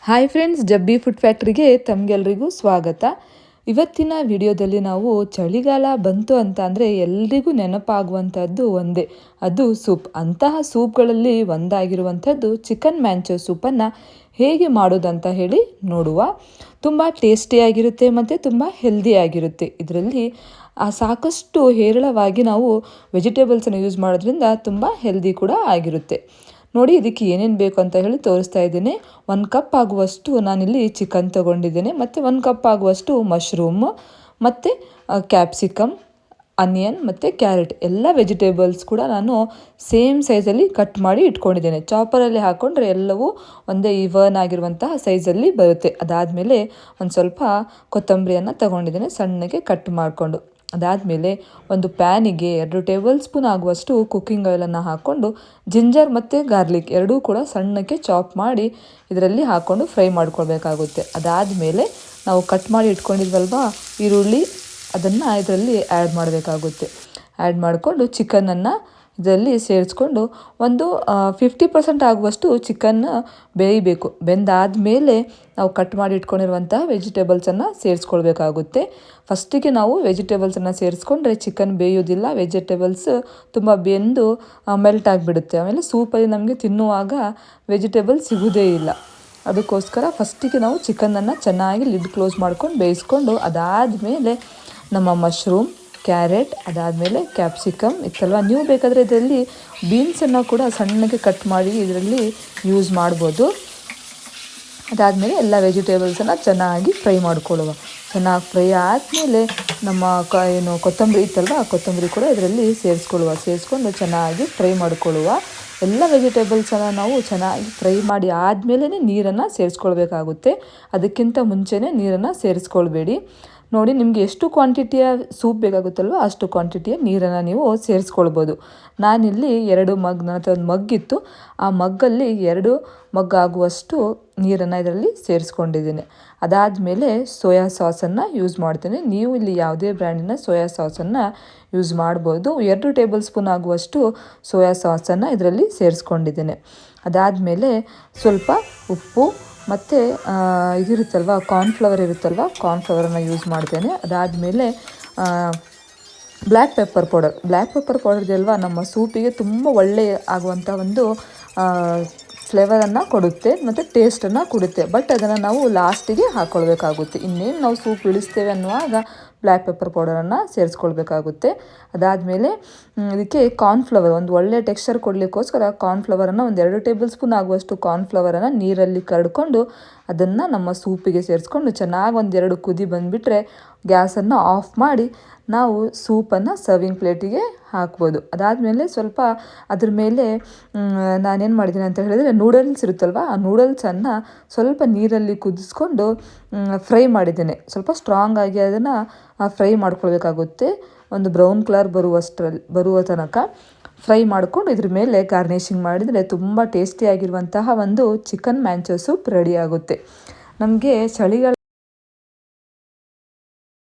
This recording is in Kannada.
ಹಾಯ್ ಫ್ರೆಂಡ್ಸ್, ಜಬ್ಬಿ ಫುಡ್ ಫ್ಯಾಕ್ಟ್ರಿಗೆ ತಮಗೆಲ್ರಿಗೂ ಸ್ವಾಗತ. ಇವತ್ತಿನ ವಿಡಿಯೋದಲ್ಲಿ ನಾವು ಚಳಿಗಾಲ ಬಂತು ಅಂತ ಅಂದರೆ ಎಲ್ರಿಗೂ ನೆನಪಾಗುವಂಥದ್ದು ಒಂದೇ, ಅದು ಸೂಪ್. ಅಂತಹ ಸೂಪ್ಗಳಲ್ಲಿ ಒಂದಾಗಿರುವಂಥದ್ದು ಚಿಕನ್ ಮ್ಯಾಂಚೋ ಸೂಪನ್ನು ಹೇಗೆ ಮಾಡೋದಂತ ಹೇಳಿ ನೋಡುವ. ತುಂಬ ಟೇಸ್ಟಿಯಾಗಿರುತ್ತೆ ಮತ್ತು ತುಂಬ ಹೆಲ್ದಿಯಾಗಿರುತ್ತೆ. ಇದರಲ್ಲಿ ಸಾಕಷ್ಟು ಹೇರಳವಾಗಿ ನಾವು ವೆಜಿಟೇಬಲ್ಸನ್ನು ಯೂಸ್ ಮಾಡೋದ್ರಿಂದ ತುಂಬ ಹೆಲ್ದಿ ಕೂಡ ಆಗಿರುತ್ತೆ. ನೋಡಿ, ಇದಕ್ಕೆ ಏನೇನು ಬೇಕು ಅಂತ ಹೇಳಿ ತೋರಿಸ್ತಾ ಇದ್ದೇನೆ. 1 ಕಪ್ ಆಗುವಷ್ಟು ನಾನಿಲ್ಲಿ ಚಿಕನ್ ತೊಗೊಂಡಿದ್ದೇನೆ, ಮತ್ತು 1 ಕಪ್ ಆಗುವಷ್ಟು ಮಶ್ರೂಮ್, ಮತ್ತು ಕ್ಯಾಪ್ಸಿಕಮ್, ಆನಿಯನ್ ಮತ್ತು ಕ್ಯಾರೆಟ್ ಎಲ್ಲ ವೆಜಿಟೇಬಲ್ಸ್ ಕೂಡ ನಾನು ಸೇಮ್ ಸೈಜಲ್ಲಿ ಕಟ್ ಮಾಡಿ ಇಟ್ಕೊಂಡಿದ್ದೇನೆ. ಚಾಪರಲ್ಲಿ ಹಾಕ್ಕೊಂಡ್ರೆ ಎಲ್ಲವೂ ಒಂದೇ ಈವನ್ ಆಗಿರುವಂತಹ ಸೈಜಲ್ಲಿ ಬರುತ್ತೆ. ಅದಾದಮೇಲೆ ಒಂದು ಸ್ವಲ್ಪ ಕೊತ್ತಂಬರಿಯನ್ನು ತಗೊಂಡಿದ್ದೇನೆ ಸಣ್ಣಗೆ ಕಟ್ ಮಾಡಿಕೊಂಡು. ಅದಾದಮೇಲೆ ಒಂದು ಪ್ಯಾನಿಗೆ 2 ಟೇಬಲ್ ಸ್ಪೂನ್ ಆಗುವಷ್ಟು ಕುಕ್ಕಿಂಗ್ ಆಯಿಲನ್ನು ಹಾಕ್ಕೊಂಡು ಜಿಂಜರ್ ಮತ್ತು ಗಾರ್ಲಿಕ್ ಎರಡೂ ಕೂಡ ಸಣ್ಣಕ್ಕೆ ಚಾಪ್ ಮಾಡಿ ಇದರಲ್ಲಿ ಹಾಕ್ಕೊಂಡು ಫ್ರೈ ಮಾಡ್ಕೊಳ್ಬೇಕಾಗುತ್ತೆ. ಅದಾದಮೇಲೆ ನಾವು ಕಟ್ ಮಾಡಿ ಇಟ್ಕೊಂಡಿದ್ವಲ್ವಾ ಈರುಳ್ಳಿ, ಅದನ್ನು ಇದರಲ್ಲಿ ಆ್ಯಡ್ ಮಾಡಬೇಕಾಗುತ್ತೆ. ಆ್ಯಡ್ ಮಾಡಿಕೊಂಡು ಚಿಕನನ್ನು ಇದರಲ್ಲಿ ಸೇರಿಸ್ಕೊಂಡು ಒಂದು 50% ಆಗುವಷ್ಟು ಚಿಕನ್ ಬೇಯಬೇಕು. ಬೆಂದಾದಮೇಲೆ ನಾವು ಕಟ್ ಮಾಡಿ ಇಟ್ಕೊಂಡಿರುವಂತಹ ವೆಜಿಟೇಬಲ್ಸನ್ನು ಸೇರಿಸ್ಕೊಳ್ಬೇಕಾಗುತ್ತೆ. ಫಸ್ಟಿಗೆ ನಾವು ವೆಜಿಟೇಬಲ್ಸನ್ನು ಸೇರಿಸ್ಕೊಂಡ್ರೆ ಚಿಕನ್ ಬೇಯೋದಿಲ್ಲ, ವೆಜಿಟೇಬಲ್ಸ್ ತುಂಬ ಬೆಂದು ಮೆಲ್ಟ್ ಆಗಿಬಿಡುತ್ತೆ. ಆಮೇಲೆ ಸೂಪಲ್ಲಿ ನಮಗೆ ತಿನ್ನುವಾಗ ವೆಜಿಟೇಬಲ್ ಸಿಗೋದೇ ಇಲ್ಲ. ಅದಕ್ಕೋಸ್ಕರ ಫಸ್ಟಿಗೆ ನಾವು ಚಿಕನನ್ನು ಚೆನ್ನಾಗಿ ಲಿಡ್ ಕ್ಲೋಸ್ ಮಾಡ್ಕೊಂಡು ಬೇಯಿಸ್ಕೊಂಡು, ಅದಾದಮೇಲೆ ನಮ್ಮ ಮಶ್ರೂಮ್, ಕ್ಯಾರೆಟ್, ಅದಾದಮೇಲೆ ಕ್ಯಾಪ್ಸಿಕಮ್ ಇತ್ತಲ್ವ, ನೀವು ಬೇಕಾದರೆ ಇದರಲ್ಲಿ ಬೀನ್ಸನ್ನು ಕೂಡ ಸಣ್ಣಗೆ ಕಟ್ ಮಾಡಿ ಇದರಲ್ಲಿ ಯೂಸ್ ಮಾಡ್ಬೋದು. ಅದಾದಮೇಲೆ ಎಲ್ಲ ವೆಜಿಟೇಬಲ್ಸನ್ನು ಚೆನ್ನಾಗಿ ಫ್ರೈ ಮಾಡ್ಕೊಳ್ಳುವ. ಚೆನ್ನಾಗಿ ಫ್ರೈ ಆದಮೇಲೆ ನಮ್ಮ ಕೊತ್ತಂಬರಿ ಇತ್ತಲ್ವ, ಆ ಕೊತ್ತಂಬರಿ ಕೂಡ ಇದರಲ್ಲಿ ಸೇರಿಸ್ಕೊಂಡು ಚೆನ್ನಾಗಿ ಫ್ರೈ ಮಾಡಿಕೊಳ್ಳುವ. ಎಲ್ಲ ವೆಜಿಟೇಬಲ್ಸನ್ನು ನಾವು ಚೆನ್ನಾಗಿ ಫ್ರೈ ಮಾಡಿ ಆದಮೇಲೆ ನೀರನ್ನು ಸೇರಿಸ್ಕೊಳ್ಬೇಕಾಗುತ್ತೆ. ಅದಕ್ಕಿಂತ ಮುಂಚೆನೇ ನೀರನ್ನು ಸೇರಿಸ್ಕೊಳ್ಬೇಡಿ. ನೋಡಿ, ನಿಮಗೆ ಎಷ್ಟು ಕ್ವಾಂಟಿಟಿಯ ಸೂಪ್ ಬೇಕಾಗುತ್ತಲ್ವ ಅಷ್ಟು ಕ್ವಾಂಟಿಟಿಯ ನೀರನ್ನು ನೀವು ಸೇರಿಸ್ಕೊಳ್ಬೋದು. ನಾನಿಲ್ಲಿ 2 ಮಗ್, ನನ್ನ ಹತ್ರ ಒಂದು ಮಗ್ಗಿತ್ತು, ಆ ಮಗ್ಗಲ್ಲಿ 2 ಮಗ್ ಆಗುವಷ್ಟು ನೀರನ್ನು ಇದರಲ್ಲಿ ಸೇರಿಸ್ಕೊಂಡಿದ್ದೀನಿ. ಅದಾದಮೇಲೆ ಸೋಯಾ ಸಾಸನ್ನು ಯೂಸ್ ಮಾಡ್ತೇನೆ. ನೀವು ಇಲ್ಲಿ ಯಾವುದೇ ಬ್ರ್ಯಾಂಡಿನ ಸೋಯಾ ಸಾಸನ್ನು ಯೂಸ್ ಮಾಡ್ಬೋದು. 2 ಟೇಬಲ್ ಸ್ಪೂನ್ ಆಗುವಷ್ಟು ಸೋಯಾ ಸಾಸನ್ನು ಇದರಲ್ಲಿ ಸೇರಿಸ್ಕೊಂಡಿದ್ದೇನೆ. ಅದಾದಮೇಲೆ ಸ್ವಲ್ಪ ಉಪ್ಪು ಮತ್ತು ಇದಿರುತ್ತಲ್ವ ಕಾರ್ನ್ಫ್ಲವರ್ ಇರುತ್ತಲ್ವ, ಕಾರ್ನ್ಫ್ಲವರನ್ನು ಯೂಸ್ ಮಾಡ್ತೇನೆ. ಅದಾದಮೇಲೆ ಬ್ಲ್ಯಾಕ್ ಪೆಪ್ಪರ್ ಪೌಡರ್ ಇದೆಯಲ್ವ, ನಮ್ಮ ಸೂಪಿಗೆ ತುಂಬ ಒಳ್ಳೆಯ ಆಗುವಂಥ ಒಂದು ಫ್ಲೇವರನ್ನು ಕೊಡುತ್ತೆ ಮತ್ತು ಟೇಸ್ಟನ್ನು ಕೊಡುತ್ತೆ. ಬಟ್ ಅದನ್ನು ನಾವು ಲಾಸ್ಟಿಗೆ ಹಾಕ್ಕೊಳ್ಬೇಕಾಗುತ್ತೆ. ಇನ್ನೇನು ನಾವು ಸೂಪ್ ಇಳಿಸ್ತೇವೆ ಅನ್ನುವಾಗ ಬ್ಲ್ಯಾಕ್ ಪೆಪ್ಪರ್ ಪೌಡರನ್ನು ಸೇರಿಸ್ಕೊಳ್ಬೇಕಾಗುತ್ತೆ. ಅದಾದಮೇಲೆ ಇದಕ್ಕೆ ಕಾರ್ನ್ಫ್ಲವರ್, ಒಂದು ಒಳ್ಳೆಯ ಟೆಕ್ಸ್ಚರ್ ಕೊಡಲಿಕ್ಕೋಸ್ಕರ ಕಾರ್ನ್ಫ್ಲವರನ್ನು ಒಂದು 2 ಟೇಬಲ್ ಸ್ಪೂನ್ ಆಗುವಷ್ಟು ಕಾರ್ನ್ಫ್ಲವರನ್ನು ನೀರಲ್ಲಿ ಕರಡ್ಕೊಂಡು ಅದನ್ನು ನಮ್ಮ ಸೂಪಿಗೆ ಸೇರಿಸ್ಕೊಂಡು ಚೆನ್ನಾಗಿ 1-2 ಕುದಿ ಬಂದುಬಿಟ್ರೆ ಗ್ಯಾಸನ್ನು ಆಫ್ ಮಾಡಿ ನಾವು ಸೂಪನ್ನು ಸರ್ವಿಂಗ್ ಪ್ಲೇಟಿಗೆ ಹಾಕ್ಬೋದು. ಅದಾದಮೇಲೆ ಸ್ವಲ್ಪ ಅದ್ರ ಮೇಲೆ ನಾನೇನು ಮಾಡಿದ್ದೀನಿ ಅಂತ ಹೇಳಿದರೆ, ನೂಡಲ್ಸ್ ಇರುತ್ತಲ್ವ, ಆ ನೂಡಲ್ಸನ್ನು ಸ್ವಲ್ಪ ನೀರಲ್ಲಿ ಕುದಿಸ್ಕೊಂಡು ಫ್ರೈ ಮಾಡಿದ್ದೇನೆ. ಸ್ವಲ್ಪ ಸ್ಟ್ರಾಂಗ್ ಆಗಿ ಅದನ್ನು ಫ್ರೈ ಮಾಡ್ಕೊಳ್ಬೇಕಾಗುತ್ತೆ. ಒಂದು ಬ್ರೌನ್ ಕಲರ್ ಬರುವ ತನಕ ಫ್ರೈ ಮಾಡಿಕೊಂಡು ಇದ್ರ ಮೇಲೆ ಗಾರ್ನಿಷಿಂಗ್ ಮಾಡಿದರೆ ತುಂಬ ಟೇಸ್ಟಿಯಾಗಿರುವಂತಹ ಒಂದು ಚಿಕನ್ ಮ್ಯಾಂಚೋ ಸೂಪ್ ರೆಡಿ ಆಗುತ್ತೆ. ನಮಗೆ ಚಳಿಗಾಲ